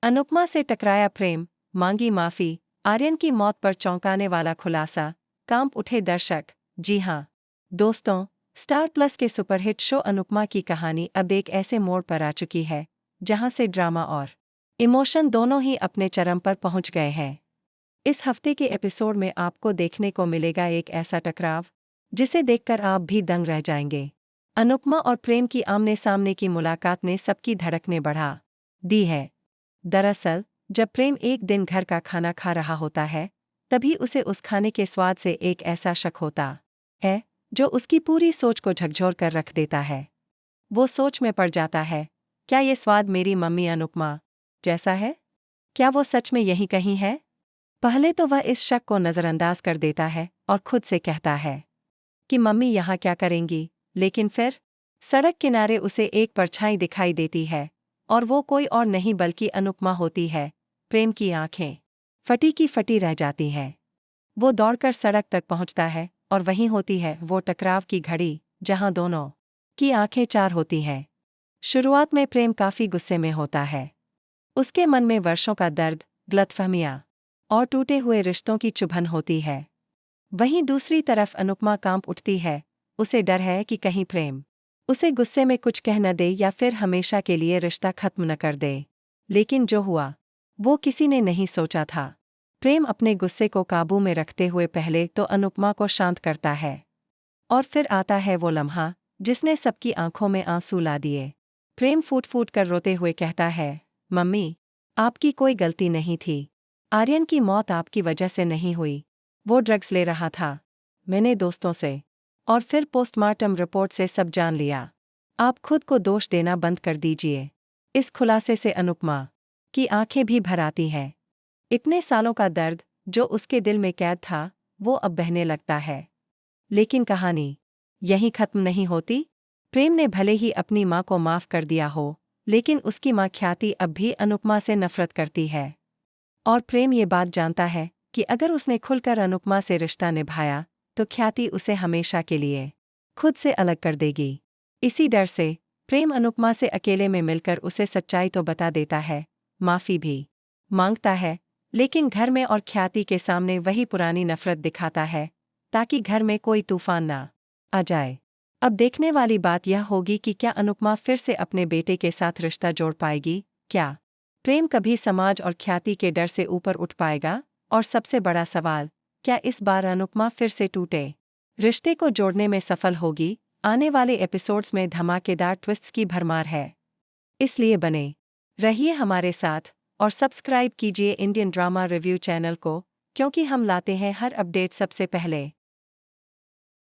अनुपमा से टकराया प्रेम, मांगी माफी, आर्यन की मौत पर चौंकाने वाला खुलासा, कांप उठे दर्शक। जी हाँ दोस्तों, स्टार प्लस के सुपरहिट शो अनुपमा की कहानी अब एक ऐसे मोड़ पर आ चुकी है जहां से ड्रामा और इमोशन दोनों ही अपने चरम पर पहुंच गए हैं। इस हफ्ते के एपिसोड में आपको देखने को मिलेगा एक ऐसा टकराव जिसे देखकर आप भी दंग रह जाएंगे। अनुपमा और प्रेम की आमने सामने की मुलाकात ने सबकी धड़कनें बढ़ा दी है। दरअसल जब प्रेम एक दिन घर का खाना खा रहा होता है, तभी उसे उस खाने के स्वाद से एक ऐसा शक होता है जो उसकी पूरी सोच को झकझोर कर रख देता है। वो सोच में पड़ जाता है, क्या ये स्वाद मेरी मम्मी अनुपमा जैसा है? क्या वो सच में यहीं कहीं है? पहले तो वह इस शक को नज़रअंदाज कर देता है और खुद से कहता है कि मम्मी यहाँ क्या करेंगी, लेकिन फिर सड़क किनारे उसे एक परछाई दिखाई देती है और वो कोई और नहीं बल्कि अनुपमा होती है। प्रेम की आंखें फटी की फटी रह जाती हैं। वो दौड़कर सड़क तक पहुंचता है और वहीं होती है वो टकराव की घड़ी जहां दोनों की आंखें चार होती हैं। शुरुआत में प्रेम काफी गुस्से में होता है। उसके मन में वर्षों का दर्द, गलतफहमियां और टूटे हुए रिश्तों की चुभन होती है। वहीं दूसरी तरफ अनुपमा कांप उठती है। उसे डर है कि कहीं प्रेम उसे गुस्से में कुछ कह न दे या फिर हमेशा के लिए रिश्ता खत्म न कर दे। लेकिन जो हुआ वो किसी ने नहीं सोचा था। प्रेम अपने गुस्से को काबू में रखते हुए पहले तो अनुपमा को शांत करता है और फिर आता है वो लम्हा जिसने सबकी आंखों में आंसू ला दिए। प्रेम फूट फूट कर रोते हुए कहता है, मम्मी आपकी कोई गलती नहीं थी। आर्यन की मौत आपकी वजह से नहीं हुई। वो ड्रग्स ले रहा था। मैंने दोस्तों से और फिर पोस्टमार्टम रिपोर्ट से सब जान लिया। आप खुद को दोष देना बंद कर दीजिए। इस खुलासे से अनुपमा की आंखें भी भर आती हैं। इतने सालों का दर्द जो उसके दिल में कैद था वो अब बहने लगता है। लेकिन कहानी यहीं खत्म नहीं होती। प्रेम ने भले ही अपनी मां को माफ कर दिया हो, लेकिन उसकी मां ख्याति अब भी अनुपमा से नफरत करती है। और प्रेम ये बात जानता है कि अगर उसने खुलकर अनुपमा से रिश्ता निभाया तो ख्याति उसे हमेशा के लिए खुद से अलग कर देगी। इसी डर से प्रेम अनुपमा से अकेले में मिलकर उसे सच्चाई तो बता देता है, माफी भी मांगता है, लेकिन घर में और ख्याति के सामने वही पुरानी नफरत दिखाता है ताकि घर में कोई तूफान ना आ जाए। अब देखने वाली बात यह होगी कि क्या अनुपमा फिर से अपने बेटे के साथ रिश्ता जोड़ पाएगी। क्या प्रेम कभी समाज और ख्याति के डर से ऊपर उठ पाएगा? और सबसे बड़ा सवाल, क्या इस बार अनुपमा फिर से टूटे रिश्ते को जोड़ने में सफल होगी? आने वाले एपिसोड्स में धमाकेदार ट्विस्ट्स की भरमार है, इसलिए बने रहिए हमारे साथ और सब्सक्राइब कीजिए इंडियन ड्रामा रिव्यू चैनल को, क्योंकि हम लाते हैं हर अपडेट सबसे पहले।